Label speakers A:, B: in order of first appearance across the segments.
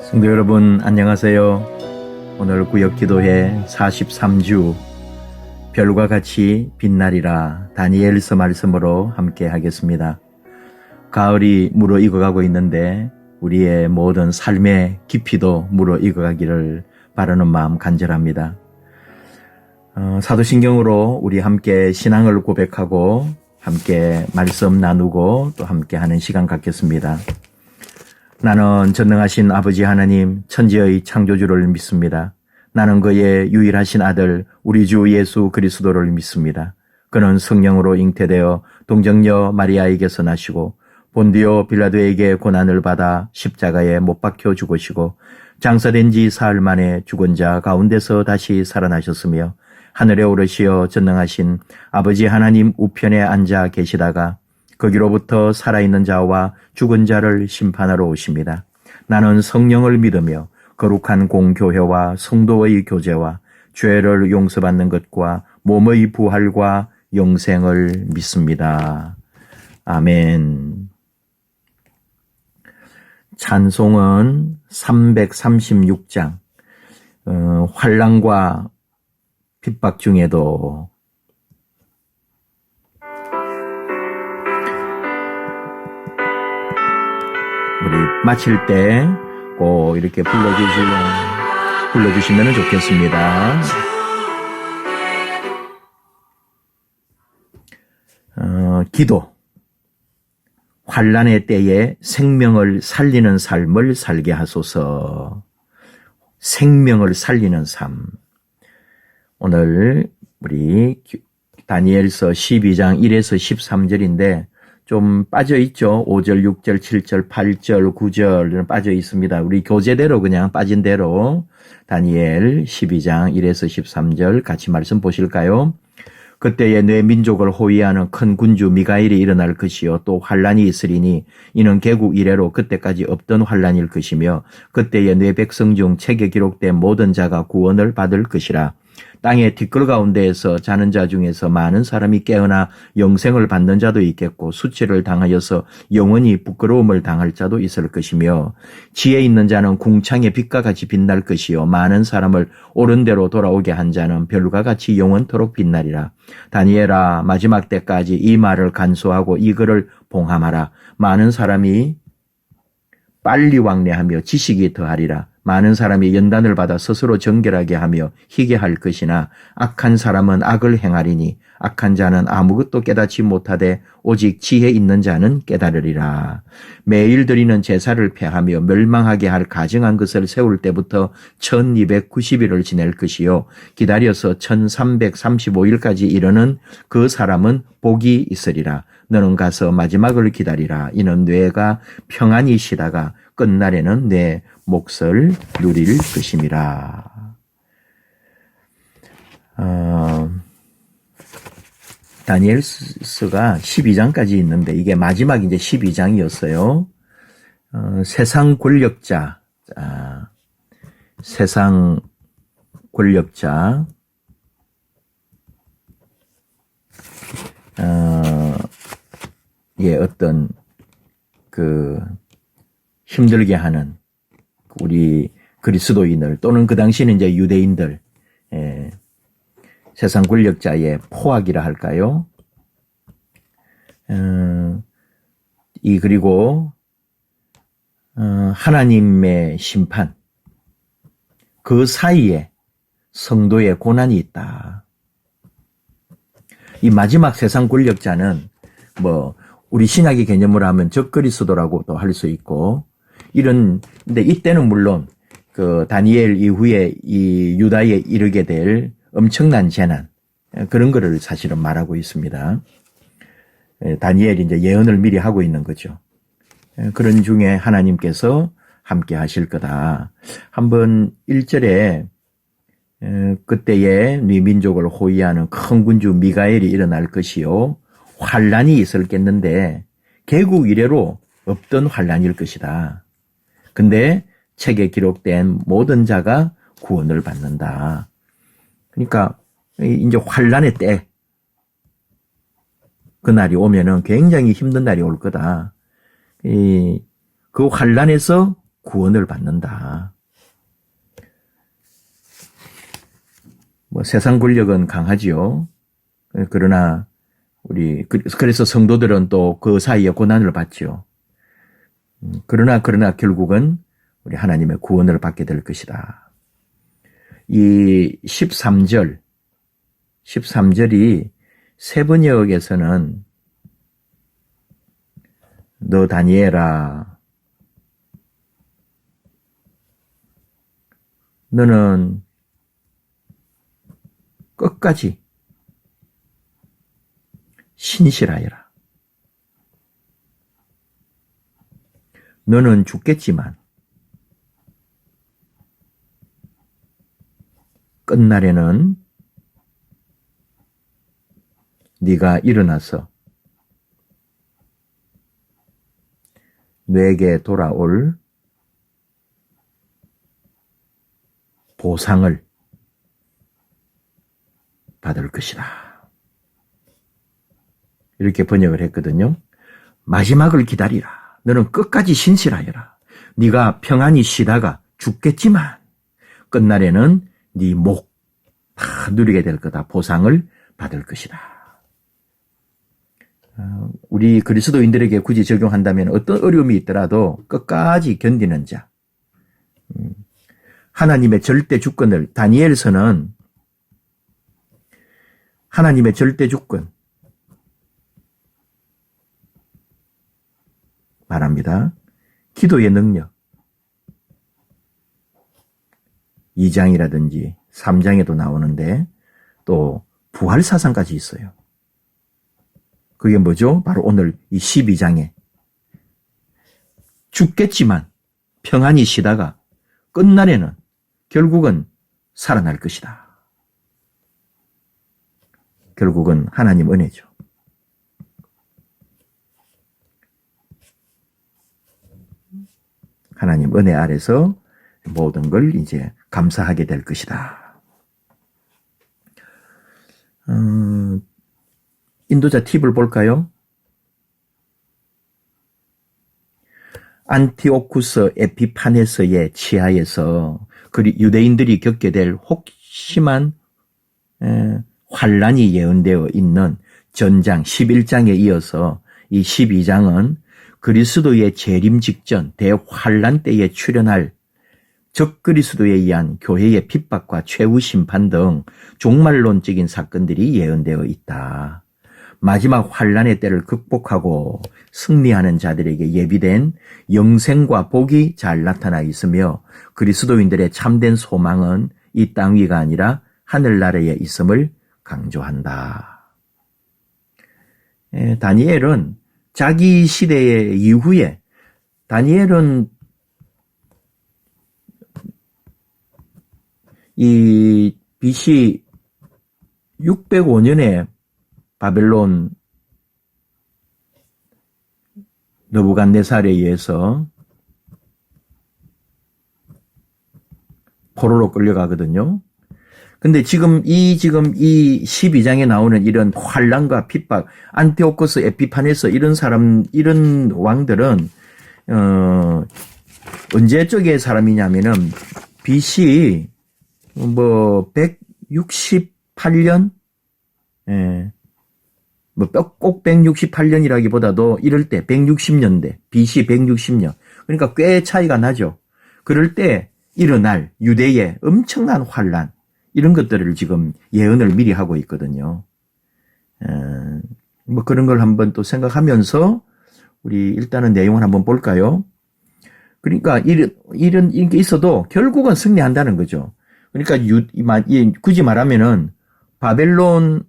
A: 성도 여러분 안녕하세요. 오늘 구역기도회 43주 별과 같이 빛나리라 다니엘서 말씀으로 함께 하겠습니다. 가을이 무르익어가고 있는데 우리의 모든 삶의 깊이도 무르익어가기를 바라는 마음 간절합니다. 사도신경으로 우리 함께 신앙을 고백하고 함께 말씀 나누고 또 함께 하는 시간 갖겠습니다. 나는 전능하신 아버지 하나님 천지의 창조주를 믿습니다. 나는 그의 유일하신 아들 우리 주 예수 그리스도를 믿습니다. 그는 성령으로 잉태되어 동정녀 마리아에게서 나시고 본디오 빌라도에게 고난을 받아 십자가에 못 박혀 죽으시고 장사된 지 사흘 만에 죽은 자 가운데서 다시 살아나셨으며 하늘에 오르시어 전능하신 아버지 하나님 우편에 앉아 계시다가 거기로부터 살아있는 자와 죽은 자를 심판하러 오십니다. 나는 성령을 믿으며 거룩한 공교회와 성도의 교제와 죄를 용서받는 것과 몸의 부활과 영생을 믿습니다. 아멘. 찬송은 336장 환난과 핍박 중에도 우리 마칠 때 꼭 이렇게 불러주시면 좋겠습니다. 기도. 환난의 때에 생명을 살리는 삶을 살게 하소서. 생명을 살리는 삶. 오늘 우리 다니엘서 12장 1에서 13절인데 좀 빠져 있죠. 5절, 6절, 7절, 8절, 9절은 빠져 있습니다. 우리 교재대로 그냥 빠진 대로 다니엘 12장 1에서 13절 같이 말씀 보실까요? 그때에 내 민족을 호위하는 큰 군주 미가엘이 일어날 것이요 또 환란이 있으리니 이는 개국 이래로 그때까지 없던 환란일 것이며 그때에 내 백성 중 책에 기록된 모든 자가 구원을 받을 것이라. 땅의 뒷걸 가운데에서 자는 자 중에서 많은 사람이 깨어나 영생을 받는 자도 있겠고 수치를 당하여서 영원히 부끄러움을 당할 자도 있을 것이며 지혜 있는 자는 궁창의 빛과 같이 빛날 것이요 많은 사람을 옳은 대로 돌아오게 한 자는 별과 같이 영원토록 빛나리라. 다니엘아 마지막 때까지 이 말을 간수하고 이 글을 봉함하라. 많은 사람이 빨리 왕래하며 지식이 더하리라. 많은 사람이 연단을 받아 스스로 정결하게 하며 희게 할 것이나 악한 사람은 악을 행하리니 악한 자는 아무것도 깨닫지 못하되 오직 지혜 있는 자는 깨달으리라. 매일 드리는 제사를 폐하며 멸망하게 할 가증한 것을 세울 때부터 1290일을 지낼 것이요 기다려서 1335일까지 이르는 그 사람은 복이 있으리라. 너는 가서 마지막을 기다리라. 이는 뇌가 평안히 쉬다가 끝날에는 내 몫을 누릴 것임이라. 다니엘서가 12장까지 있는데 이게 마지막 이제 12장이었어요. 세상 권력자, 세상 권력자, 어떤 힘들게 하는 우리 그리스도인을 또는 그 당시에는 이제 유대인들, 세상 권력자의 포악이라 할까요? 그리고 하나님의 심판, 그 사이에 성도의 고난이 있다. 이 마지막 세상 권력자는 우리 신약의 개념으로 하면 적그리스도라고도 할 수 있고 근데 이때는 물론 다니엘 이후에 이 유다에 이르게 될 엄청난 재난 그런 거를 사실은 말하고 있습니다. 다니엘이 이제 예언을 미리 하고 있는 거죠. 그런 중에 하나님께서 함께 하실 거다. 한번 1절에 그때에 네 민족을 호위하는 큰 군주 미가엘이 일어날 것이요 환란이 있을겠는데 개국 이래로 없던 환란일 것이다. 근데 책에 기록된 모든 자가 구원을 받는다. 그러니까 이제 환란의 때 그날이 오면은 굉장히 힘든 날이 올 거다. 그 환란에서 구원을 받는다. 뭐 세상 권력은 강하지요. 그러나 그래서 성도들은 또 그 사이에 고난을 받지요. 그러나 결국은 우리 하나님의 구원을 받게 될 것이다. 이 13절이 세번역에서는 너 다니엘아, 너는 끝까지 신실하여라. 너는 죽겠지만 끝날에는 네가 일어나서 너에게 돌아올 보상을 받을 것이다. 이렇게 번역을 했거든요. 마지막을 기다리라. 너는 끝까지 신실하여라. 네가 평안히 쉬다가 죽겠지만 끝날에는 네 목 다 누리게 될 거다. 보상을 받을 것이다. 우리 그리스도인들에게 굳이 적용한다면 어떤 어려움이 있더라도 끝까지 견디는 자. 하나님의 절대 주권을, 다니엘서는 하나님의 절대 주권 말합니다. 기도의 능력. 2장이라든지 3장에도 나오는데 또 부활 사상까지 있어요. 그게 뭐죠? 바로 오늘 이 12장에 죽겠지만 평안히 쉬다가 끝날에는 결국은 살아날 것이다. 결국은 하나님 은혜죠. 하나님 은혜 아래서 모든 걸 이제 감사하게 될 것이다. 인도자 팁을 볼까요? 안티오쿠스 에피파네스의 치하에서 유대인들이 겪게 될 혹심한 환란이 예언되어 있는 전장 11장에 이어서 이 12장은 그리스도의 재림 직전 대환란 때에 출현할 적그리스도에 의한 교회의 핍박과 최후 심판 등 종말론적인 사건들이 예언되어 있다. 마지막 환란의 때를 극복하고 승리하는 자들에게 예비된 영생과 복이 잘 나타나 있으며 그리스도인들의 참된 소망은 이 땅 위가 아니라 하늘나라에 있음을 강조한다. 다니엘은 자기 시대의 이후에 다니엘은 이 BC 605년에 바벨론 느부갓네살에 의해서 포로로 끌려가거든요. 근데 지금 이 12장에 나오는 이런 환란과 핍박, 안티오코스 에피파네스 이런 왕들은 언제 쪽의 사람이냐면은 BC 168년, 꼭 168년이라기보다도 이럴 때 160년대, BC 160년. 그러니까 꽤 차이가 나죠. 그럴 때 일어날 유대의 엄청난 환란, 이런 것들을 지금 예언을 미리 하고 있거든요. 그런 걸 한번 또 생각하면서 우리 일단은 내용을 한번 볼까요? 그러니까 이런 게 있어도 결국은 승리한다는 거죠. 그러니까 굳이 말하면은 바벨론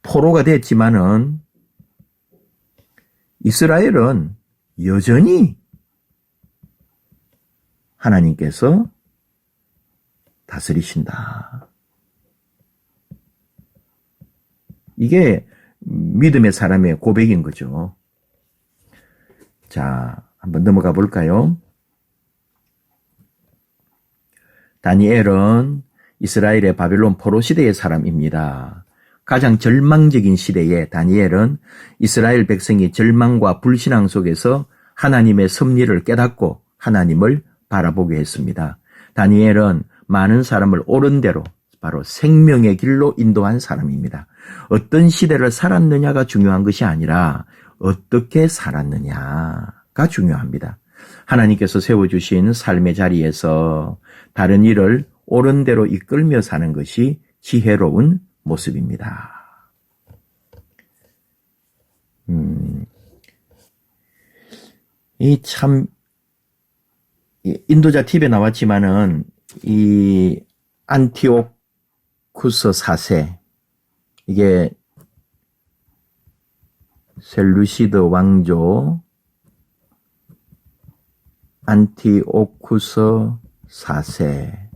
A: 포로가 됐지만은 이스라엘은 여전히 하나님께서 다스리신다. 이게 믿음의 사람의 고백인 거죠. 자, 한번 넘어가 볼까요? 다니엘은 이스라엘의 바벨론 포로 시대의 사람입니다. 가장 절망적인 시대에 다니엘은 이스라엘 백성이 절망과 불신앙 속에서 하나님의 섭리를 깨닫고 하나님을 바라보게 했습니다. 다니엘은 많은 사람을 옳은 대로 바로 생명의 길로 인도한 사람입니다. 어떤 시대를 살았느냐가 중요한 것이 아니라 어떻게 살았느냐가 중요합니다. 하나님께서 세워주신 삶의 자리에서 다른 일을 옳은 대로 이끌며 사는 것이 지혜로운 모습입니다. 이 참 인도자 팁에 나왔지만은 이 안티오쿠스 4세 이게 셀루시드 왕조 안티오쿠스 4세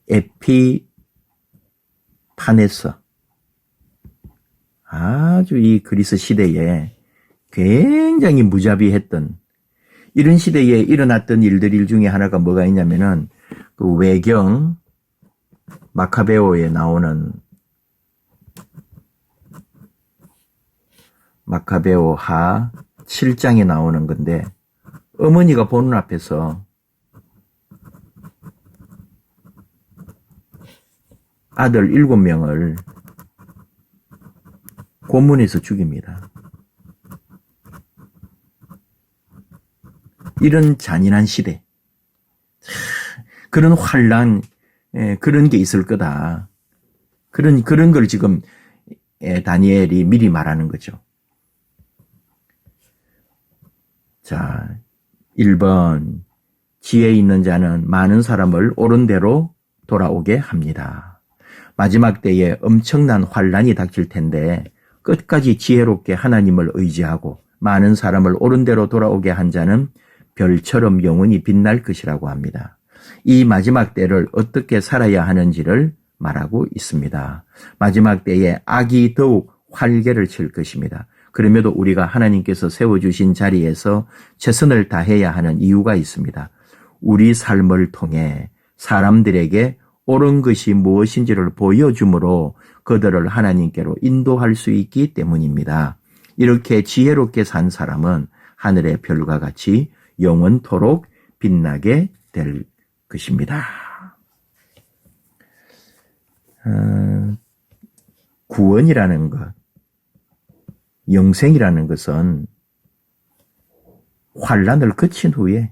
A: 에피파네스 아주 이 그리스 시대에 굉장히 무자비했던 이런 시대에 일어났던 일들 중에 하나가 뭐가 있냐면은 그 외경 마카베오에 나오는 마카베오 하 7장에 나오는 건데 어머니가 보는 앞에서 아들 7명을 고문해서 죽입니다. 이런 잔인한 시대, 그런 환란, 그런 게 있을 거다. 그런 걸 지금 다니엘이 미리 말하는 거죠. 자, 1번 지혜 있는 자는 많은 사람을 옳은 대로 돌아오게 합니다. 마지막 때에 엄청난 환란이 닥칠 텐데 끝까지 지혜롭게 하나님을 의지하고 많은 사람을 옳은 대로 돌아오게 한 자는 별처럼 영원히 빛날 것이라고 합니다. 이 마지막 때를 어떻게 살아야 하는지를 말하고 있습니다. 마지막 때에 악이 더욱 활개를 칠 것입니다. 그럼에도 우리가 하나님께서 세워주신 자리에서 최선을 다해야 하는 이유가 있습니다. 우리 삶을 통해 사람들에게 옳은 것이 무엇인지를 보여줌으로 그들을 하나님께로 인도할 수 있기 때문입니다. 이렇게 지혜롭게 산 사람은 하늘의 별과 같이 영원토록 빛나게 될 것입니다. 구원이라는 것, 영생이라는 것은 환란을 거친 후에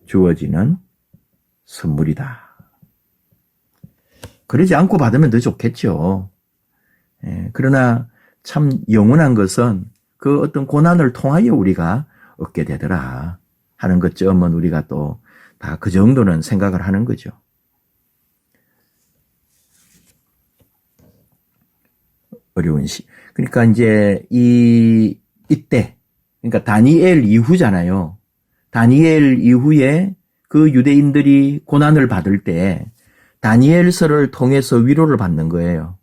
A: 주어지는 선물이다. 그러지 않고 받으면 더 좋겠죠. 그러나 참 영원한 것은 그 어떤 고난을 통하여 우리가 얻게 되더라 하는 것점은 우리가 또 다 그 정도는 생각을 하는 거죠. 어려운 그러니까 이제 이때 그러니까 다니엘 이후잖아요. 다니엘 이후에 그 유대인들이 고난을 받을 때 다니엘서를 통해서 위로를 받는 거예요.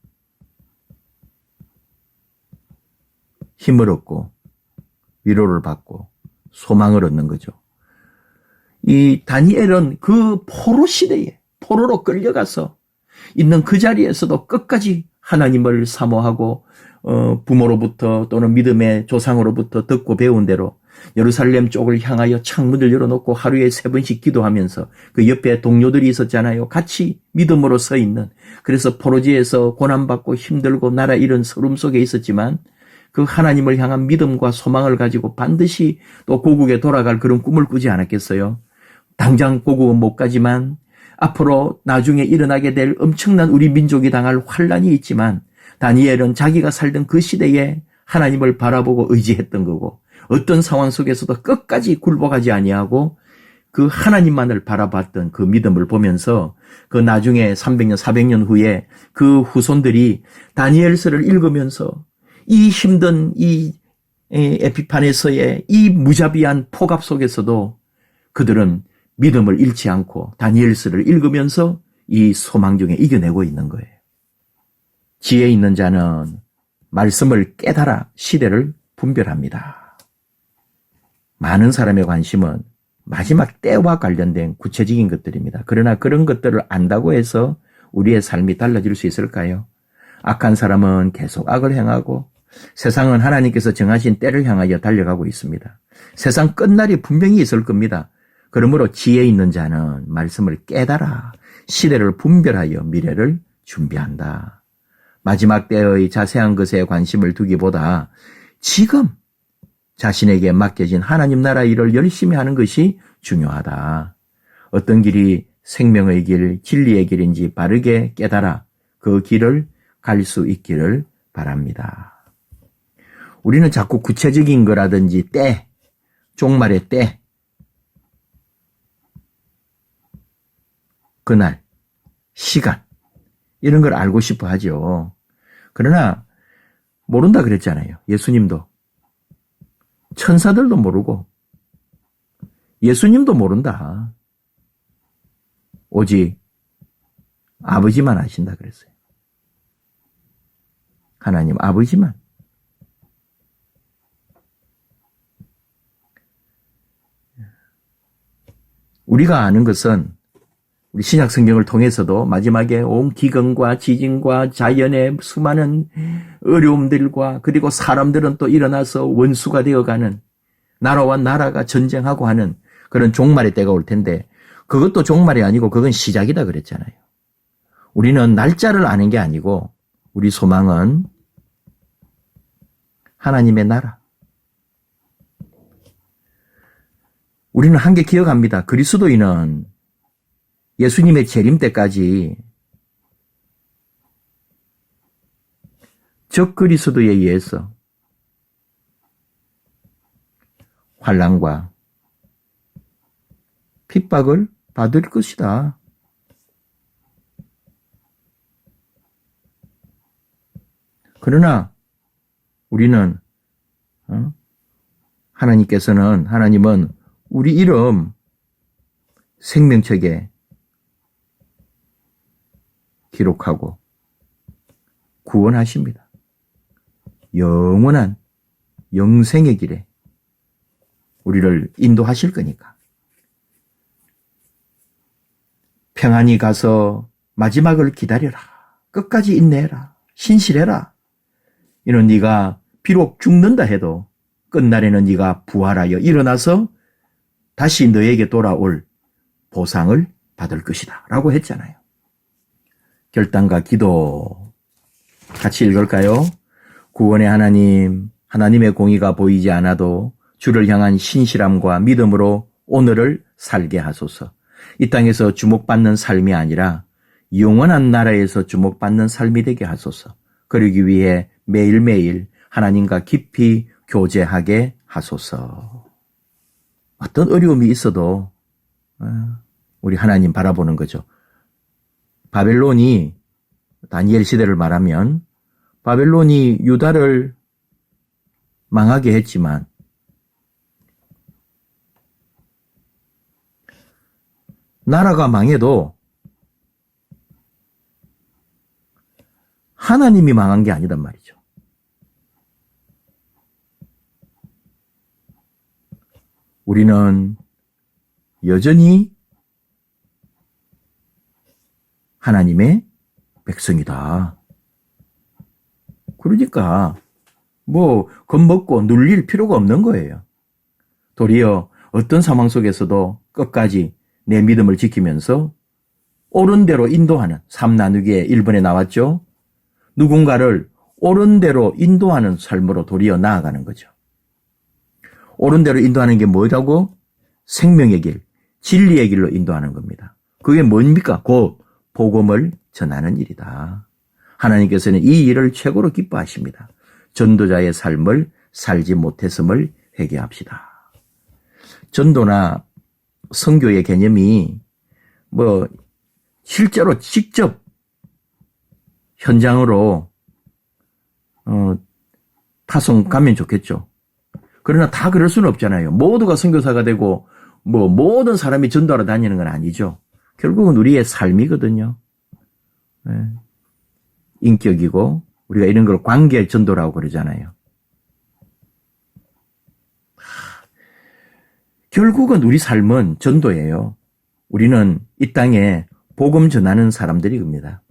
A: 힘을 얻고 위로를 받고 소망을 얻는 거죠. 이 다니엘은 그 포로 시대에 포로로 끌려가서 있는 그 자리에서도 끝까지 하나님을 사모하고 부모로부터 또는 믿음의 조상으로부터 듣고 배운 대로 예루살렘 쪽을 향하여 창문을 열어놓고 하루에 3번씩 기도하면서 그 옆에 동료들이 있었잖아요. 같이 믿음으로 서 있는. 그래서 포로지에서 고난받고 힘들고 나라 잃은 서름 속에 있었지만 그 하나님을 향한 믿음과 소망을 가지고 반드시 또 고국에 돌아갈 그런 꿈을 꾸지 않았겠어요? 당장 고국은 못 가지만 앞으로 나중에 일어나게 될 엄청난 우리 민족이 당할 환란이 있지만 다니엘은 자기가 살던 그 시대에 하나님을 바라보고 의지했던 거고 어떤 상황 속에서도 끝까지 굴복하지 아니하고 그 하나님만을 바라봤던 그 믿음을 보면서 그 나중에 300년, 400년 후에 그 후손들이 다니엘서를 읽으면서 이 힘든 이 에피파네서의 이 무자비한 폭압 속에서도 그들은 믿음을 잃지 않고 다니엘서를 읽으면서 이 소망 중에 이겨내고 있는 거예요. 지혜 있는 자는 말씀을 깨달아 시대를 분별합니다. 많은 사람의 관심은 마지막 때와 관련된 구체적인 것들입니다. 그러나 그런 것들을 안다고 해서 우리의 삶이 달라질 수 있을까요? 악한 사람은 계속 악을 행하고 세상은 하나님께서 정하신 때를 향하여 달려가고 있습니다. 세상 끝날이 분명히 있을 겁니다. 그러므로 지혜 있는 자는 말씀을 깨달아 시대를 분별하여 미래를 준비한다. 마지막 때의 자세한 것에 관심을 두기보다 지금 자신에게 맡겨진 하나님 나라 일을 열심히 하는 것이 중요하다. 어떤 길이 생명의 길, 진리의 길인지 바르게 깨달아 그 길을 갈 수 있기를 바랍니다. 우리는 자꾸 구체적인 거라든지 때, 종말의 때, 그날, 시간 이런 걸 알고 싶어 하죠. 그러나 모른다 그랬잖아요. 예수님도. 천사들도 모르고 예수님도 모른다. 오직 아버지만 아신다 그랬어요. 하나님 아버지만. 우리가 아는 것은 우리 신약 성경을 통해서도 마지막에 온 기근과 지진과 자연의 수많은 어려움들과 그리고 사람들은 또 일어나서 원수가 되어가는 나라와 나라가 전쟁하고 하는 그런 종말의 때가 올 텐데 그것도 종말이 아니고 그건 시작이다 그랬잖아요. 우리는 날짜를 아는 게 아니고 우리 소망은 하나님의 나라. 우리는 한 개 기억합니다. 그리스도인은 예수님의 재림 때까지 적 그리스도에 의해서 환난과 핍박을 받을 것이다. 그러나 우리는 하나님은 우리 이름 생명책에 기록하고 구원하십니다. 영원한 영생의 길에 우리를 인도하실 거니까. 평안히 가서 마지막을 기다려라. 끝까지 인내해라. 신실해라. 이는 네가 비록 죽는다 해도 끝날에는 네가 부활하여 일어나서 다시 너에게 돌아올 보상을 받을 것이다. 라고 했잖아요. 결단과 기도 같이 읽을까요? 구원의 하나님, 하나님의 공의가 보이지 않아도 주를 향한 신실함과 믿음으로 오늘을 살게 하소서. 이 땅에서 주목받는 삶이 아니라 영원한 나라에서 주목받는 삶이 되게 하소서. 그러기 위해 매일매일 하나님과 깊이 교제하게 하소서. 어떤 어려움이 있어도 우리 하나님 바라보는 거죠. 바벨론이 다니엘 시대를 말하면 바벨론이 유다를 망하게 했지만 나라가 망해도 하나님이 망한 게 아니단 말이죠. 우리는 여전히 하나님의 백성이다. 그러니까 겁먹고 눌릴 필요가 없는 거예요. 도리어 어떤 상황 속에서도 끝까지 내 믿음을 지키면서 옳은 대로 인도하는 삶 나누기에 1번에 나왔죠. 누군가를 옳은 대로 인도하는 삶으로 도리어 나아가는 거죠. 옳은 대로 인도하는 게 뭐라고? 생명의 길, 진리의 길로 인도하는 겁니다. 그게 뭡니까? 곧 복음을 전하는 일이다. 하나님께서는 이 일을 최고로 기뻐하십니다. 전도자의 삶을 살지 못했음을 회개합시다. 전도나 선교의 개념이 실제로 직접 현장으로 타성 가면 좋겠죠. 그러나 다 그럴 수는 없잖아요. 모두가 선교사가 되고 모든 사람이 전도하러 다니는 건 아니죠. 결국은 우리의 삶이거든요. 네. 인격이고 우리가 이런 걸 관계 전도라고 그러잖아요. 결국은 우리 삶은 전도예요. 우리는 이 땅에 복음 전하는 사람들입니다.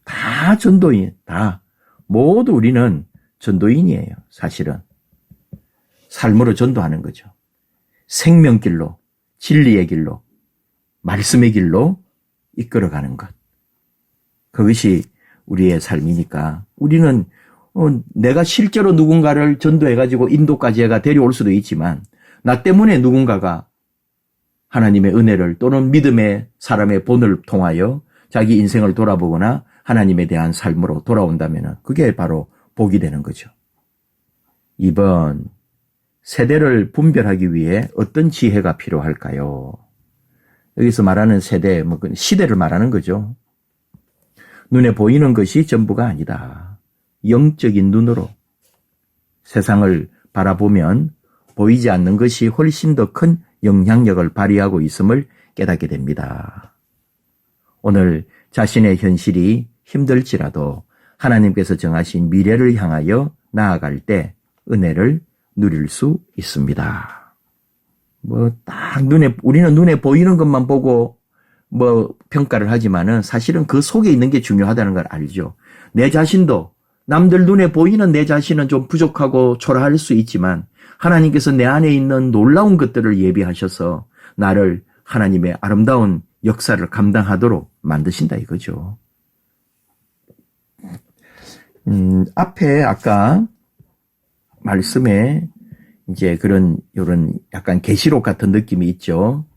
A: 다 전도인, 다. 모두 우리는 전도인이에요, 사실은. 삶으로 전도하는 거죠. 생명길로, 진리의 길로, 말씀의 길로 이끌어가는 것. 그것이 우리의 삶이니까 우리는 내가 실제로 누군가를 전도해가지고 인도까지 해가 데려올 수도 있지만 나 때문에 누군가가 하나님의 은혜를 또는 믿음의 사람의 본을 통하여 자기 인생을 돌아보거나 하나님에 대한 삶으로 돌아온다면 그게 바로 복이 되는 거죠. 2번, 세대를 분별하기 위해 어떤 지혜가 필요할까요? 여기서 말하는 세대, 시대를 말하는 거죠. 눈에 보이는 것이 전부가 아니다. 영적인 눈으로 세상을 바라보면 보이지 않는 것이 훨씬 더 큰 영향력을 발휘하고 있음을 깨닫게 됩니다. 오늘 자신의 현실이 힘들지라도 하나님께서 정하신 미래를 향하여 나아갈 때 은혜를 누릴 수 있습니다. 우리는 눈에 보이는 것만 보고 평가를 하지만은 사실은 그 속에 있는 게 중요하다는 걸 알죠. 내 자신도 남들 눈에 보이는 내 자신은 좀 부족하고 초라할 수 있지만 하나님께서 내 안에 있는 놀라운 것들을 예비하셔서 나를 하나님의 아름다운 역사를 감당하도록 만드신다 이거죠. 앞에 아까 말씀에 이제 이런 약간 계시록 같은 느낌이 있죠.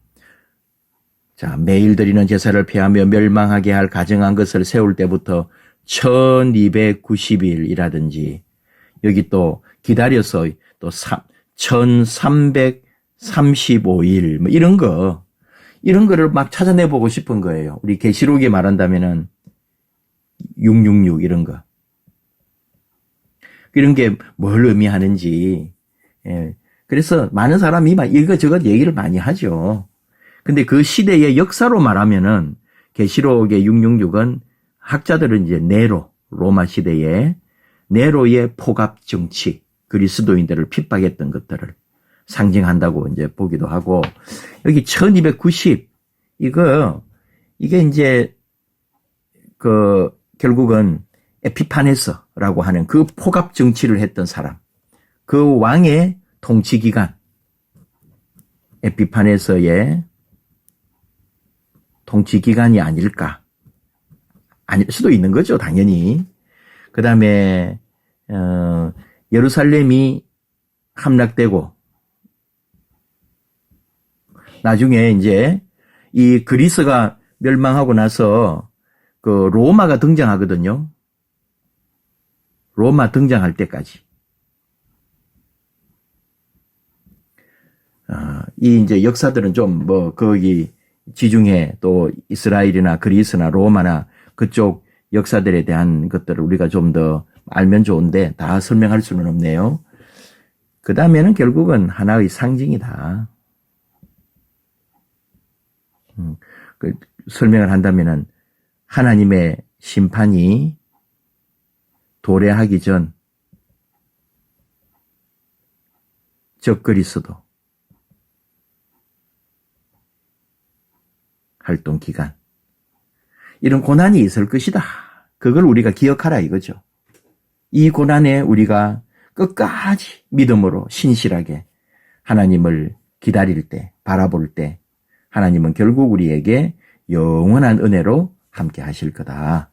A: 자, 매일 드리는 제사를 폐하며 멸망하게 할 가증한 것을 세울 때부터 1290일이라든지 여기 또 기다려서 또 1335일 이런 거를 막 찾아내 보고 싶은 거예요. 우리 계시록에 말한다면은 666 이런 거. 이런 게 뭘 의미하는지. 예. 그래서 많은 사람이 막 이것저것 얘기를 많이 하죠. 근데 그 시대의 역사로 말하면은 계시록의 666은 학자들은 이제 로마 시대의 네로의 포갑 정치, 그리스도인들을 핍박했던 것들을 상징한다고 이제 보기도 하고, 여기 1290 이게 이제 결국은 에피파네스라고 하는 그 포갑 정치를 했던 사람, 그 왕의 통치 기간, 에피파네스의 통치 기간이 아닐까? 아닐 수도 있는 거죠, 당연히. 그 다음에 예루살렘이 함락되고 나중에 이제 이 그리스가 멸망하고 나서 그 로마가 등장하거든요. 로마 등장할 때까지. 이 이제 역사들은 좀 거기 지중해 또 이스라엘이나 그리스나 로마나 그쪽 역사들에 대한 것들을 우리가 좀 더 알면 좋은데 다 설명할 수는 없네요. 그 다음에는 결국은 하나의 상징이다. 설명을 한다면은 하나님의 심판이 도래하기 전 적그리스도 활동 기간 이런 고난이 있을 것이다. 그걸 우리가 기억하라 이거죠. 이 고난에 우리가 끝까지 믿음으로 신실하게 하나님을 기다릴 때, 바라볼 때 하나님은 결국 우리에게 영원한 은혜로 함께 하실 거다.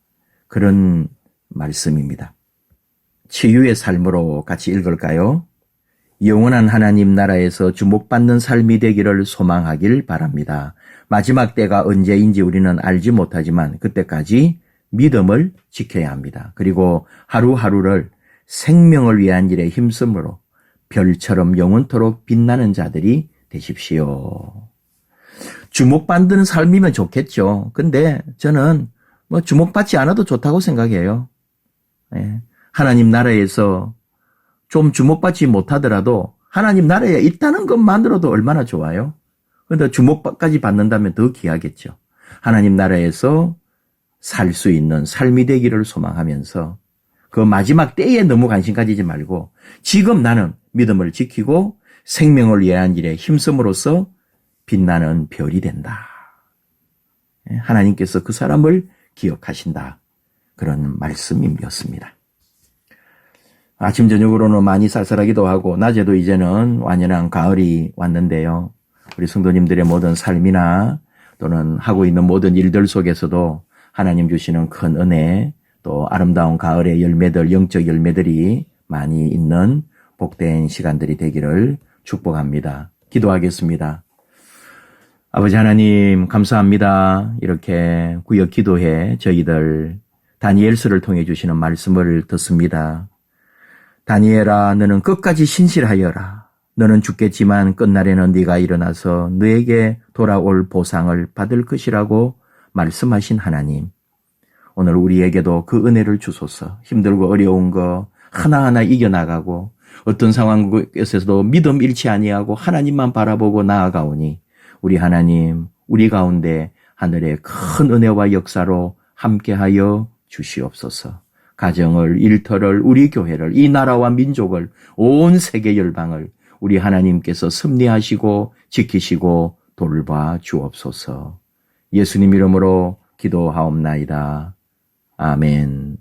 A: 그런 말씀입니다. 치유의 삶으로 같이 읽을까요? 영원한 하나님 나라에서 주목받는 삶이 되기를 소망하길 바랍니다. 마지막 때가 언제인지 우리는 알지 못하지만 그때까지 믿음을 지켜야 합니다. 그리고 하루하루를 생명을 위한 일에 힘쓰므로 별처럼 영원토록 빛나는 자들이 되십시오. 주목받는 삶이면 좋겠죠. 근데 저는 주목받지 않아도 좋다고 생각해요. 예. 하나님 나라에서 좀 주목받지 못하더라도 하나님 나라에 있다는 것만으로도 얼마나 좋아요. 그런데 주목까지 받는다면 더 귀하겠죠. 하나님 나라에서 살 수 있는 삶이 되기를 소망하면서 그 마지막 때에 너무 관심 가지지 말고 지금 나는 믿음을 지키고 생명을 위한 일에 힘쓰므로써 빛나는 별이 된다. 하나님께서 그 사람을 기억하신다. 그런 말씀이었습니다. 아침 저녁으로는 많이 쌀쌀하기도 하고 낮에도 이제는 완연한 가을이 왔는데요. 우리 성도님들의 모든 삶이나 또는 하고 있는 모든 일들 속에서도 하나님 주시는 큰 은혜, 또 아름다운 가을의 열매들, 영적 열매들이 많이 있는 복된 시간들이 되기를 축복합니다. 기도하겠습니다. 아버지 하나님 감사합니다. 이렇게 구역 기도회 저희들 다니엘서를 통해 주시는 말씀을 듣습니다. 다니엘아, 너는 끝까지 신실하여라. 너는 죽겠지만 끝날에는 네가 일어나서 너에게 돌아올 보상을 받을 것이라고 말씀하신 하나님. 오늘 우리에게도 그 은혜를 주소서. 힘들고 어려운 거 하나하나 이겨나가고 어떤 상황에서도 믿음 잃지 아니하고 하나님만 바라보고 나아가오니 우리 하나님, 우리 가운데 하늘의 큰 은혜와 역사로 함께하여 주시옵소서. 가정을, 일터를, 우리 교회를, 이 나라와 민족을, 온 세계 열방을 우리 하나님께서 섭리하시고 지키시고 돌봐 주옵소서. 예수님 이름으로 기도하옵나이다. 아멘.